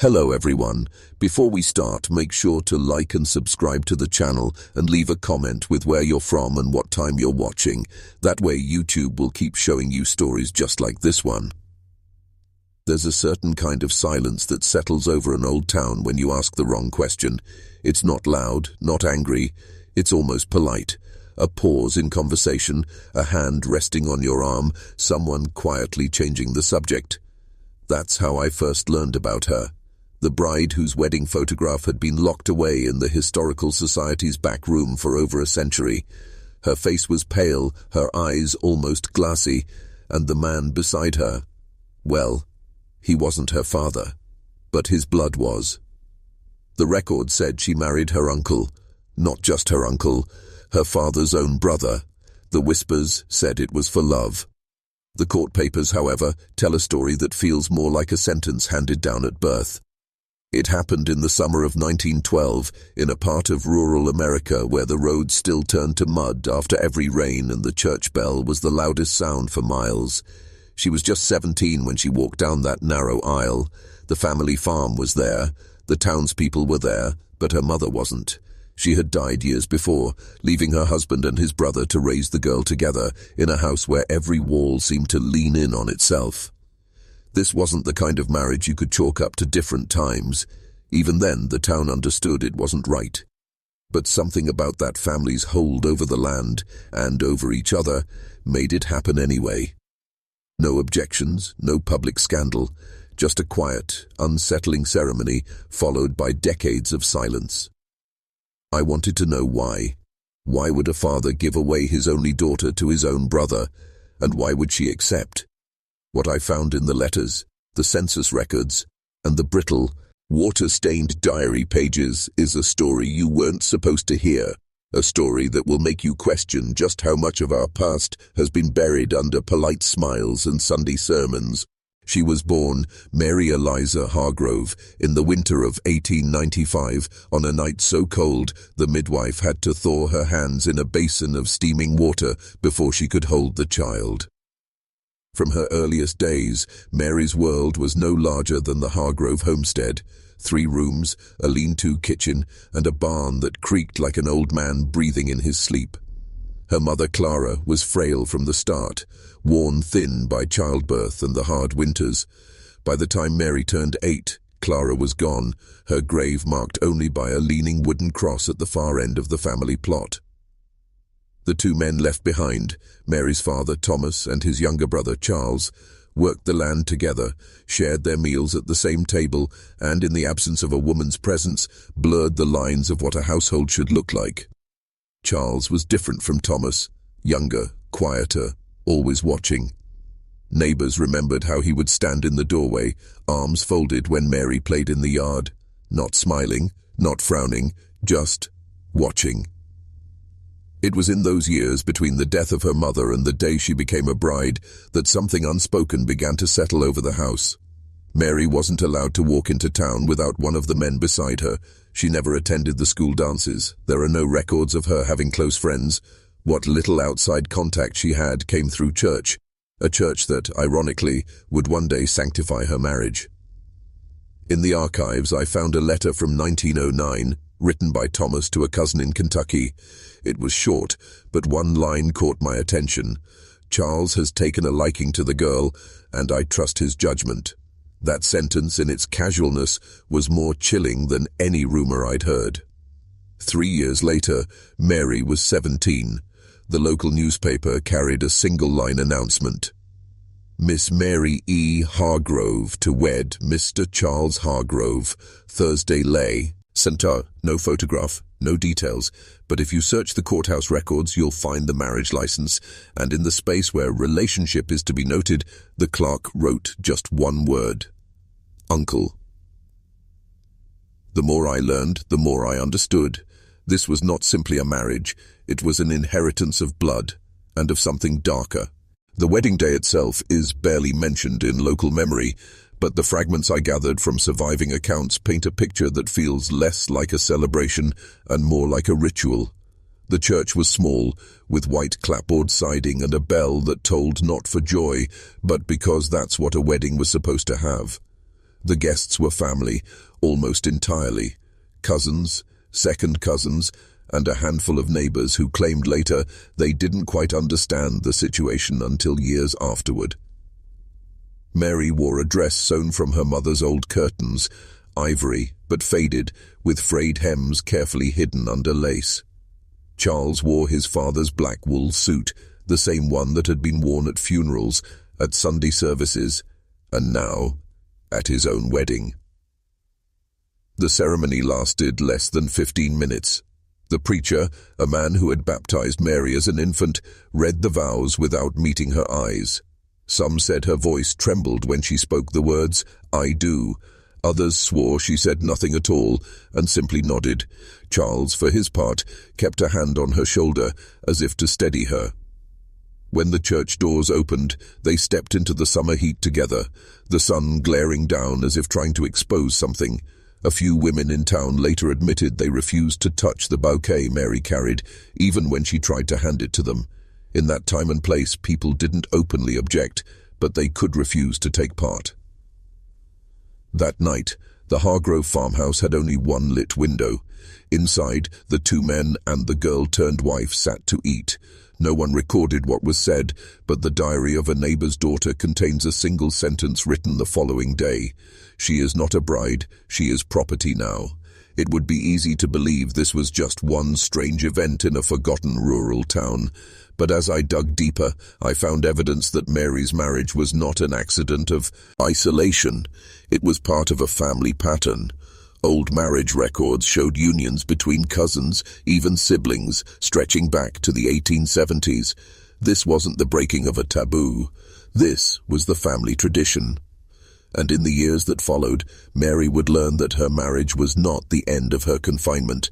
Hello everyone. Before we start, make sure to like and subscribe to the channel and leave a comment with where you're from and what time you're watching. That way YouTube will keep showing you stories just like this one. There's a certain kind of silence that settles over an old town when you ask the wrong question. It's not loud, not angry. It's almost polite. A pause in conversation, a hand resting on your arm, someone quietly changing the subject. That's how I first learned about her. The bride whose wedding photograph had been locked away in the Historical Society's back room for over a century. Her face was pale, her eyes almost glassy, and the man beside her, well, he wasn't her father, but his blood was. The record said she married her uncle, not just her uncle, her father's own brother. The whispers said it was for love. The court papers, however, tell a story that feels more like a sentence handed down at birth. It happened in the summer of 1912 in a part of rural America where the roads still turned to mud after every rain and the church bell was the loudest sound for miles. She was just 17 when she walked down that narrow aisle. The family farm was there, the townspeople were there, but her mother wasn't. She had died years before, leaving her husband and his brother to raise the girl together in a house where every wall seemed to lean in on itself. This wasn't the kind of marriage you could chalk up to different times. Even then, the town understood it wasn't right. But something about that family's hold over the land, and over each other, made it happen anyway. No objections, no public scandal, just a quiet, unsettling ceremony followed by decades of silence. I wanted to know why. Why would a father give away his only daughter to his own brother, and why would she accept? What I found in the letters, the census records, and the brittle, water-stained diary pages is a story you weren't supposed to hear, a story that will make you question just how much of our past has been buried under polite smiles and Sunday sermons. She was born Mary Eliza Hargrove in the winter of 1895 on a night so cold the midwife had to thaw her hands in a basin of steaming water before she could hold the child. From her earliest days, Mary's world was no larger than the Hargrove homestead. 3 rooms, a lean-to kitchen, and a barn that creaked like an old man breathing in his sleep. Her mother Clara was frail from the start, worn thin by childbirth and the hard winters. By the time Mary turned 8, Clara was gone, her grave marked only by a leaning wooden cross at the far end of the family plot. The 2 men left behind, Mary's father Thomas and his younger brother Charles, worked the land together, shared their meals at the same table, and in the absence of a woman's presence, blurred the lines of what a household should look like. Charles was different from Thomas, younger, quieter, always watching. Neighbors remembered how he would stand in the doorway, arms folded when Mary played in the yard, not smiling, not frowning, just watching. It was in those years between the death of her mother and the day she became a bride that something unspoken began to settle over the house. Mary wasn't allowed to walk into town without one of the men beside her. She never attended the school dances. There are no records of her having close friends. What little outside contact she had came through church, a church that, ironically, would one day sanctify her marriage. In the archives, I found a letter from 1909, written by Thomas to a cousin in Kentucky. It was short, but one line caught my attention. Charles has taken a liking to the girl, and I trust his judgment. That sentence, in its casualness, was more chilling than any rumor I'd heard. 3 years later, Mary was 17. The local newspaper carried a single-line announcement. Miss Mary E. Hargrove to wed Mr. Charles Hargrove, Thursday Lay. Centaur, no photograph, no details, but if you search the courthouse records, you'll find the marriage license, and in the space where relationship is to be noted, the clerk wrote just one word: uncle. The more I learned, the more I understood. This was not simply a marriage, it was an inheritance of blood, and of something darker. The wedding day itself is barely mentioned in local memory, but the fragments I gathered from surviving accounts paint a picture that feels less like a celebration and more like a ritual. The church was small, with white clapboard siding and a bell that tolled not for joy, but because that's what a wedding was supposed to have. The guests were family, almost entirely. Cousins, second cousins, and a handful of neighbors who claimed later they didn't quite understand the situation until years afterward. Mary wore a dress sewn from her mother's old curtains, ivory but faded, with frayed hems carefully hidden under lace. Charles wore his father's black wool suit, the same one that had been worn at funerals, at Sunday services, and now at his own wedding. The ceremony lasted less than 15 minutes. The preacher, a man who had baptized Mary as an infant, read the vows without meeting her eyes. Some said her voice trembled when she spoke the words, "I do." Others swore she said nothing at all and simply nodded. Charles, for his part, kept a hand on her shoulder as if to steady her. When the church doors opened, they stepped into the summer heat together, the sun glaring down as if trying to expose something. A few women in town later admitted they refused to touch the bouquet Mary carried, even when she tried to hand it to them. In that time and place, people didn't openly object, but they could refuse to take part. That night, the Hargrove farmhouse had only one lit window. Inside, the two men and the girl-turned-wife sat to eat. No one recorded what was said, but the diary of a neighbor's daughter contains a single sentence written the following day. "She is not a bride, she is property now." It would be easy to believe this was just one strange event in a forgotten rural town. But as I dug deeper, I found evidence that Mary's marriage was not an accident of isolation. It was part of a family pattern. Old marriage records showed unions between cousins, even siblings, stretching back to the 1870s. This wasn't the breaking of a taboo. This was the family tradition. And in the years that followed, Mary would learn that her marriage was not the end of her confinement.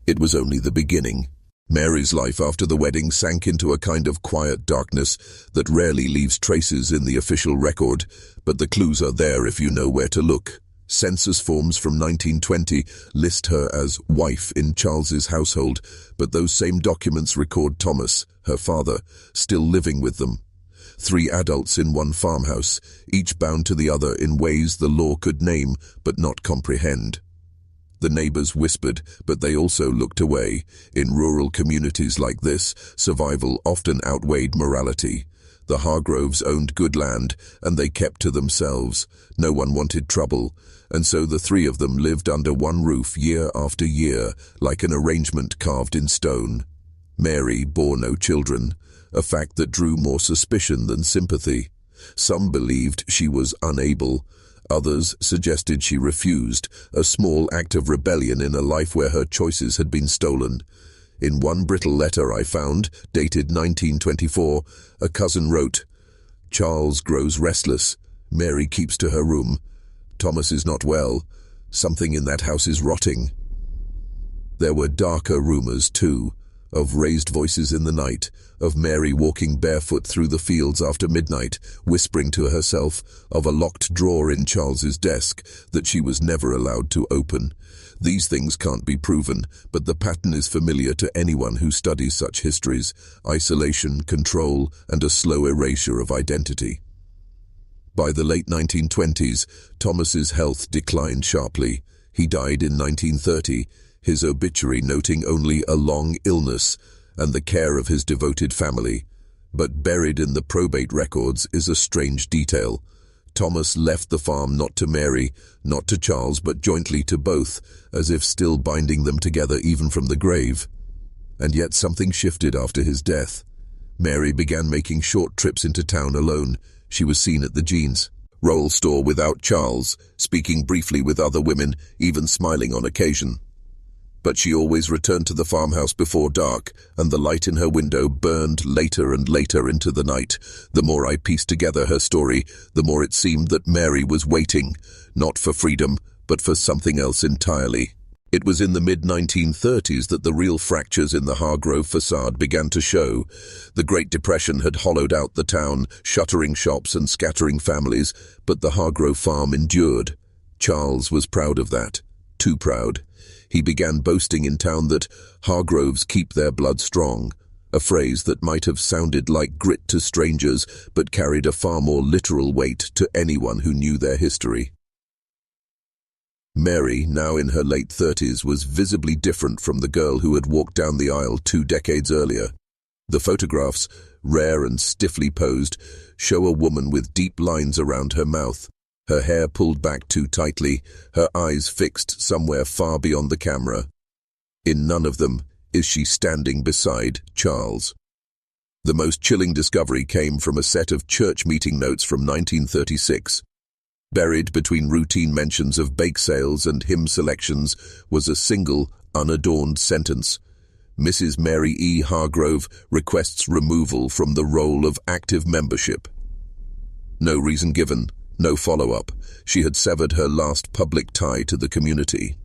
It was only the beginning. Mary's life after the wedding sank into a kind of quiet darkness that rarely leaves traces in the official record, but the clues are there if you know where to look. Census forms from 1920 list her as wife in Charles's household, but those same documents record Thomas, her father, still living with them. 3 adults in one farmhouse, each bound to the other in ways the law could name but not comprehend. The neighbors whispered, but they also looked away. In rural communities like this, survival often outweighed morality. The Hargroves owned good land, and they kept to themselves. No one wanted trouble, and so the 3 of them lived under one roof year after year, like an arrangement carved in stone. Mary bore no children, a fact that drew more suspicion than sympathy. Some believed she was unable. Others suggested she refused, a small act of rebellion in a life where her choices had been stolen. In one brittle letter I found, dated 1924, a cousin wrote, "Charles grows restless. Mary keeps to her room. Thomas is not well. Something in that house is rotting." There were darker rumors, too, of raised voices in the night, of Mary walking barefoot through the fields after midnight, whispering to herself, of a locked drawer in Charles's desk that she was never allowed to open. These things can't be proven, but the pattern is familiar to anyone who studies such histories: isolation, control, and a slow erasure of identity. By the late 1920s, Thomas's health declined sharply. He died in 1930, his obituary noting only a long illness and the care of his devoted family. But buried in the probate records is a strange detail. Thomas left the farm not to Mary, not to Charles, but jointly to both, as if still binding them together even from the grave. And yet something shifted after his death. Mary began making short trips into town alone. She was seen at the jeans roll store without Charles, speaking briefly with other women, even smiling on occasion. But she always returned to the farmhouse before dark, and the light in her window burned later and later into the night. The more I pieced together her story, the more it seemed that Mary was waiting, not for freedom, but for something else entirely. It was in the mid-1930s that the real fractures in the Hargrove facade began to show. The Great Depression had hollowed out the town, shuttering shops and scattering families, but the Hargrove farm endured. Charles was proud of that. Too proud. He began boasting in town that Hargroves keep their blood strong, a phrase that might have sounded like grit to strangers, but carried a far more literal weight to anyone who knew their history. Mary, now in her late 30s, was visibly different from the girl who had walked down the aisle 2 decades earlier. The photographs, rare and stiffly posed, show a woman with deep lines around her mouth, her hair pulled back too tightly, her eyes fixed somewhere far beyond the camera. In none of them is she standing beside Charles. The most chilling discovery came from a set of church meeting notes from 1936. Buried between routine mentions of bake sales and hymn selections was a single, unadorned sentence. Mrs. Mary E. Hargrove requests removal from the roll of active membership. No reason given, no follow-up. She had severed her last public tie to the community.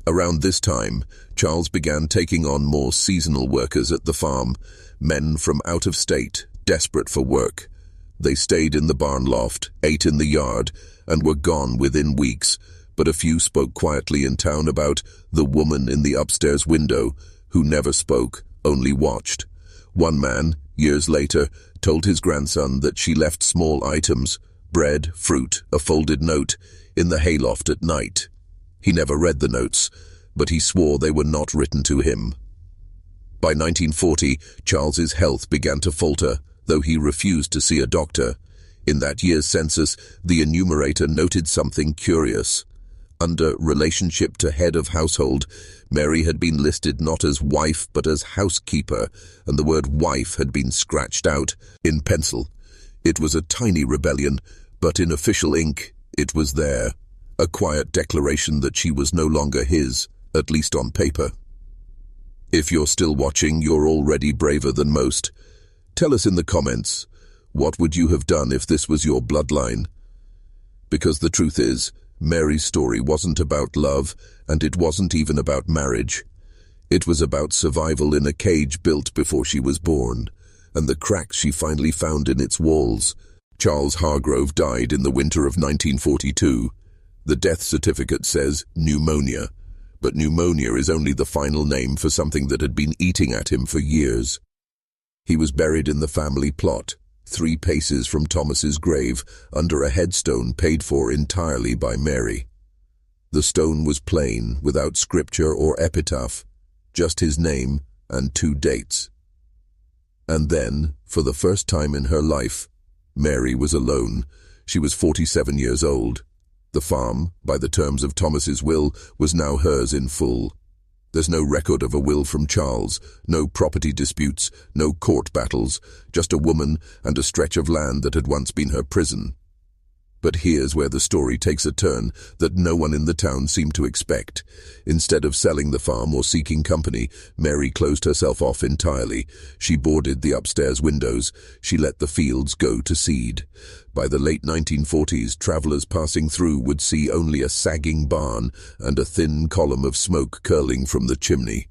Around this time, Charles began taking on more seasonal workers at the farm, men from out of state, desperate for work. They stayed in the barn loft, ate in the yard, and were gone within weeks, but a few spoke quietly in town about the woman in the upstairs window, who never spoke, only watched. One man, years later, told his grandson that she left small items, bread, fruit, a folded note, in the hayloft at night. He never read the notes, but he swore they were not written to him. By 1940, Charles's health began to falter, though he refused to see a doctor. In that year's census, the enumerator noted something curious. Under relationship to head of household, Mary had been listed not as wife but as housekeeper, and the word wife had been scratched out in pencil. It was a tiny rebellion, but in official ink, it was there. A quiet declaration that she was no longer his, at least on paper. If you're still watching, you're already braver than most. Tell us in the comments, what would you have done if this was your bloodline? Because the truth is, Mary's story wasn't about love, and it wasn't even about marriage. It was about survival in a cage built before she was born, and the cracks she finally found in its walls. Charles Hargrove died in the winter of 1942. The death certificate says pneumonia, but pneumonia is only the final name for something that had been eating at him for years. He was buried in the family plot, 3 paces from Thomas's grave, under a headstone paid for entirely by Mary. The stone was plain, without scripture or epitaph, just his name and 2 dates. And then, for the first time in her life, Mary was alone. She was 47 years old. The farm, by the terms of Thomas's will, was now hers in full. There's no record of a will from Charles, no property disputes, no court battles, just a woman and a stretch of land that had once been her prison. But here's where the story takes a turn that no one in the town seemed to expect. Instead of selling the farm or seeking company, Mary closed herself off entirely. She boarded the upstairs windows. She let the fields go to seed. By the late 1940s, travelers passing through would see only a sagging barn and a thin column of smoke curling from the chimney.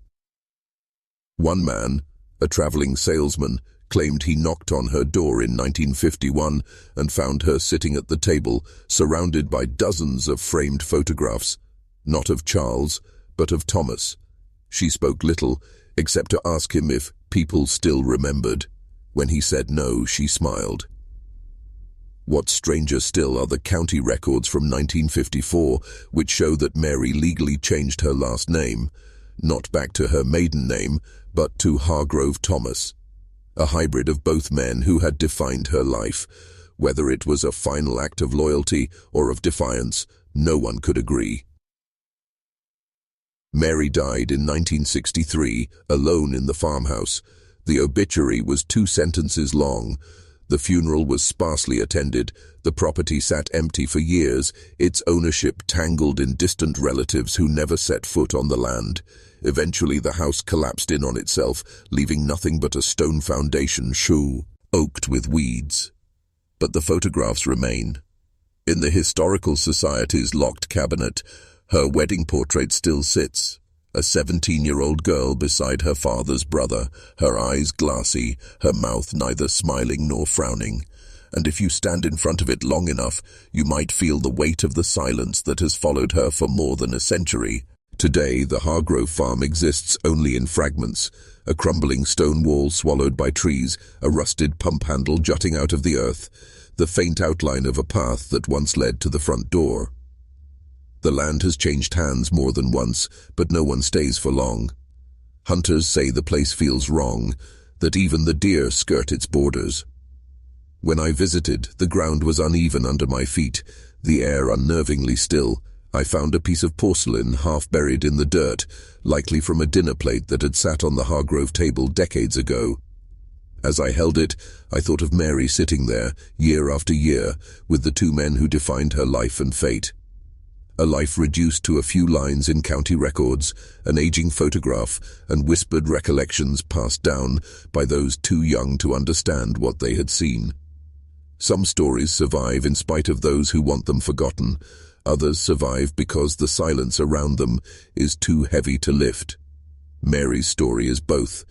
One man, a traveling salesman, claimed he knocked on her door in 1951 and found her sitting at the table, surrounded by dozens of framed photographs, not of Charles, but of Thomas. She spoke little, except to ask him if people still remembered. When he said no, she smiled. What's stranger still are the county records from 1954, which show that Mary legally changed her last name, not back to her maiden name, but to Hargrove Thomas. A hybrid of both men who had defined her life. Whether it was a final act of loyalty or of defiance, no one could agree. Mary died in 1963, alone in the farmhouse. The obituary was 2 sentences long. The funeral was sparsely attended. The property sat empty for years, its ownership tangled in distant relatives who never set foot on the land. Eventually the house collapsed in on itself, leaving nothing but a stone foundation oaked with weeds. But the photographs remain. In the Historical Society's locked cabinet, her wedding portrait still sits, a 17-year-old girl beside her father's brother, her eyes glassy, her mouth neither smiling nor frowning. And if you stand in front of it long enough, you might feel the weight of the silence that has followed her for more than a century. Today, the Hargrove farm exists only in fragments, a crumbling stone wall swallowed by trees, a rusted pump handle jutting out of the earth, the faint outline of a path that once led to the front door. The land has changed hands more than once, but no one stays for long. Hunters say the place feels wrong, that even the deer skirt its borders. When I visited, the ground was uneven under my feet, the air unnervingly still. I found a piece of porcelain half buried in the dirt, likely from a dinner plate that had sat on the Hargrove table decades ago. As I held it, I thought of Mary sitting there, year after year, with the two men who defined her life and fate. A life reduced to a few lines in county records, an aging photograph, and whispered recollections passed down by those too young to understand what they had seen. Some stories survive in spite of those who want them forgotten. Others survive because the silence around them is too heavy to lift. Mary's story is both.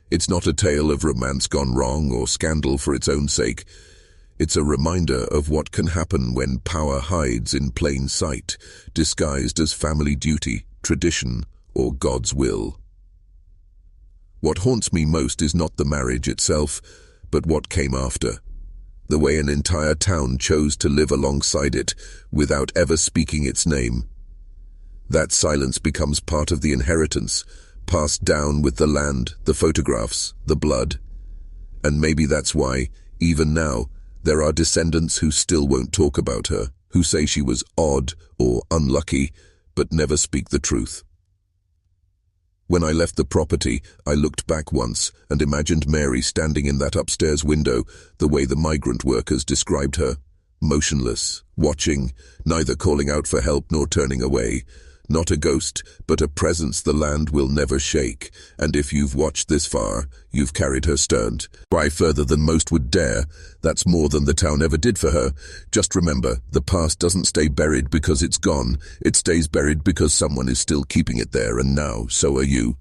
It's not a tale of romance gone wrong or scandal for its own sake. It's a reminder of what can happen when power hides in plain sight, disguised as family duty, tradition, or God's will. What haunts me most is not the marriage itself, but what came after. The way an entire town chose to live alongside it without ever speaking its name. That silence becomes part of the inheritance, passed down with the land, the photographs, the blood. And maybe that's why, even now, there are descendants who still won't talk about her, who say she was odd or unlucky, but never speak the truth. When I left the property, I looked back once and imagined Mary standing in that upstairs window, the way the migrant workers described her, motionless, watching, neither calling out for help nor turning away. Not a ghost, but a presence the land will never shake, and if you've watched this far, you've carried her stunt. Try further than most would dare. That's more than the town ever did for her. Just remember, the past doesn't stay buried because it's gone. It stays buried because someone is still keeping it there, and now, so are you.